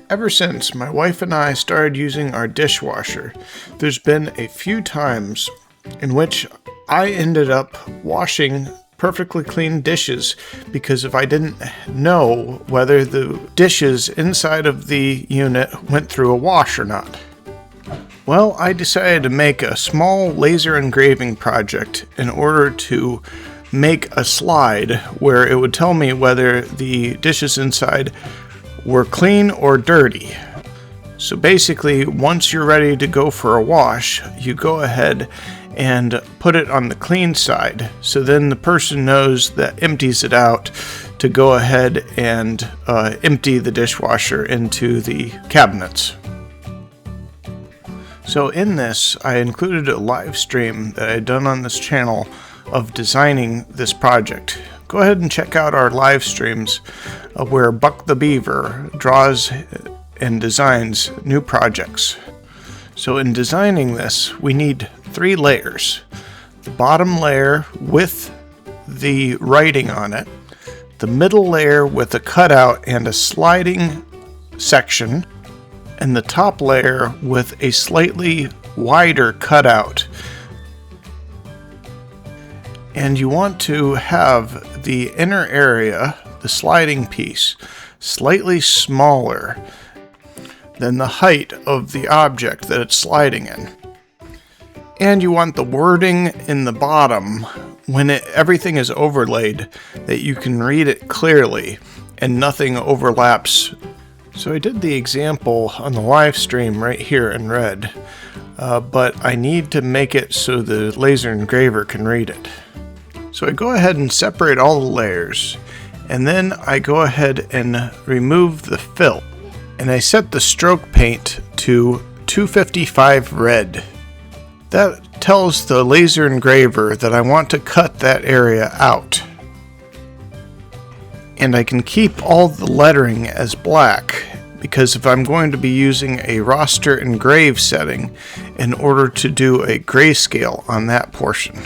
Ever since my wife and I started using our dishwasher, there's been a few times in which I ended up washing perfectly clean dishes because if I didn't know whether the dishes inside of the unit went through a wash or not. Well, I decided to make a small laser engraving project in order to make a slide where it would tell me whether the dishes inside were clean or dirty. So basically, once you're ready to go for a wash, you go ahead and put it on the clean side. So then the person knows that empties it out to go ahead and empty the dishwasher into the cabinets. So in this, I included a live stream that I had done on this channel of designing this project. Go ahead and check out our live streams where Buck the Beaver draws and designs new projects. So in designing this, we need 3 layers. The bottom layer with the writing on it, the middle layer with a cutout and a sliding section, and the top layer with a slightly wider cutout. And you want to have the inner area, the sliding piece, slightly smaller than the height of the object that it's sliding in. And you want the wording in the bottom, when everything is overlaid, that you can read it clearly and nothing overlaps. So I did the example on the live stream right here in red, but I need to make it so the laser engraver can read it. So I go ahead and separate all the layers, and then I go ahead and remove the fill, and I set the stroke paint to 255 red. That tells the laser engraver that I want to cut that area out. And I can keep all the lettering as black, because if I'm going to be using a raster engrave setting in order to do a grayscale on that portion.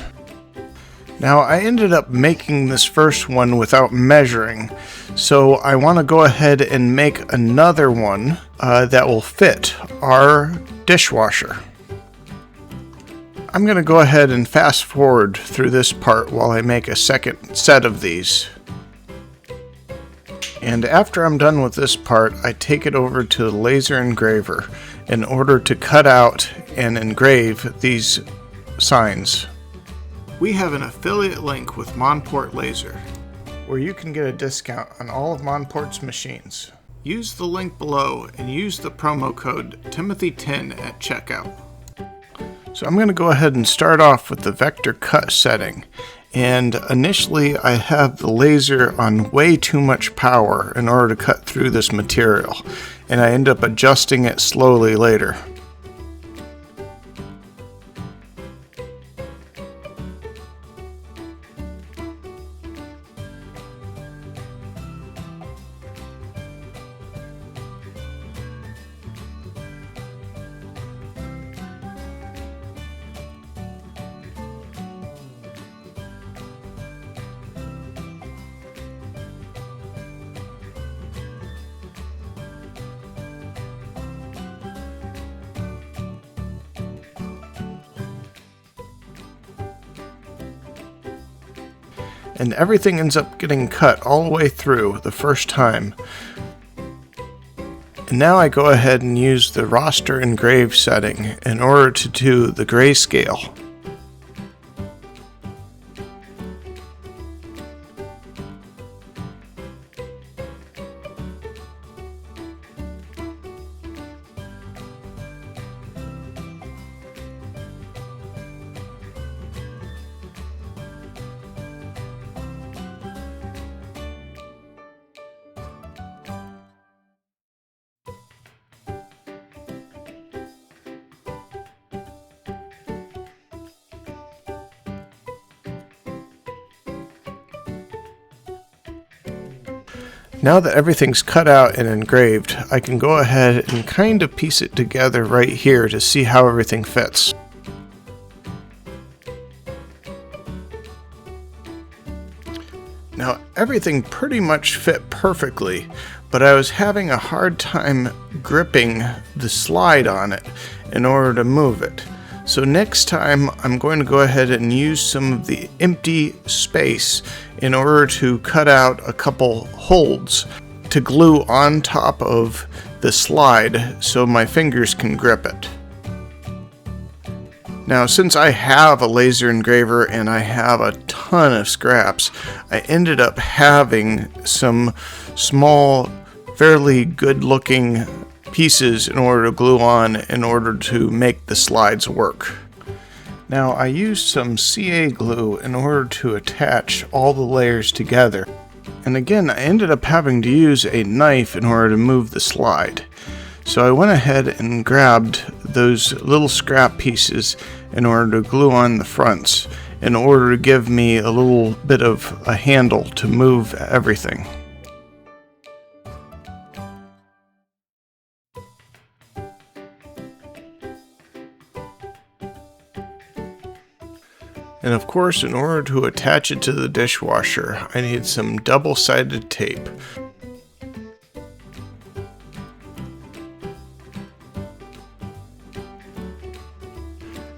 Now I ended up making this first one without measuring, so I want to go ahead and make another one that will fit our dishwasher. I'm going to go ahead and fast forward through this part while I make a second set of these. And after I'm done with this part, I take it over to the laser engraver in order to cut out and engrave these signs. We have an affiliate link with Monport Laser, where you can get a discount on all of Monport's machines. Use the link below and use the promo code Timothy10 at checkout. So I'm going to go ahead and start off with the vector cut setting. And initially I have the laser on way too much power in order to cut through this material, and I end up adjusting it slowly later. And everything ends up getting cut all the way through the first time. And now I go ahead and use the raster engrave setting in order to do the grayscale. Now that everything's cut out and engraved, I can go ahead and kind of piece it together right here to see how everything fits. Now everything pretty much fit perfectly, but I was having a hard time gripping the slide on it in order to move it. So next time I'm going to go ahead and use some of the empty space in order to cut out a couple holes to glue on top of the slide so my fingers can grip it. Now, since I have a laser engraver and I have a ton of scraps, I ended up having some small, fairly good looking pieces in order to glue on in order to make the slides work. Now, I used some CA glue in order to attach all the layers together. And again, I ended up having to use a knife in order to move the slide. So I went ahead and grabbed those little scrap pieces in order to glue on the fronts in order to give me a little bit of a handle to move everything. And of course, in order to attach it to the dishwasher, I need some double-sided tape.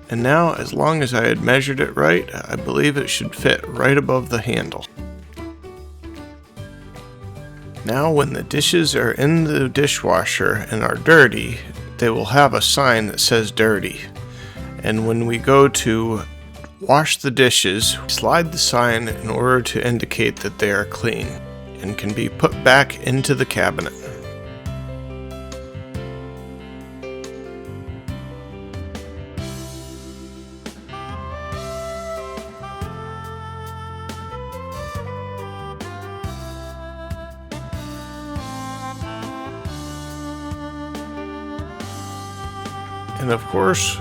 And now, as long as I had measured it right, I believe it should fit right above the handle. Now, when the dishes are in the dishwasher and are dirty, they will have a sign that says dirty. And when we go to wash the dishes, slide the sign in order to indicate that they are clean and can be put back into the cabinet. And of course,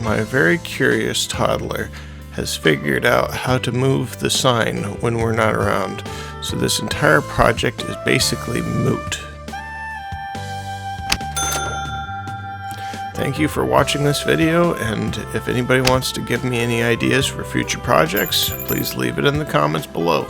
my very curious toddler has figured out how to move the sign when we're not around, so this entire project is basically moot. Thank you for watching this video, and if anybody wants to give me any ideas for future projects, please leave it in the comments below.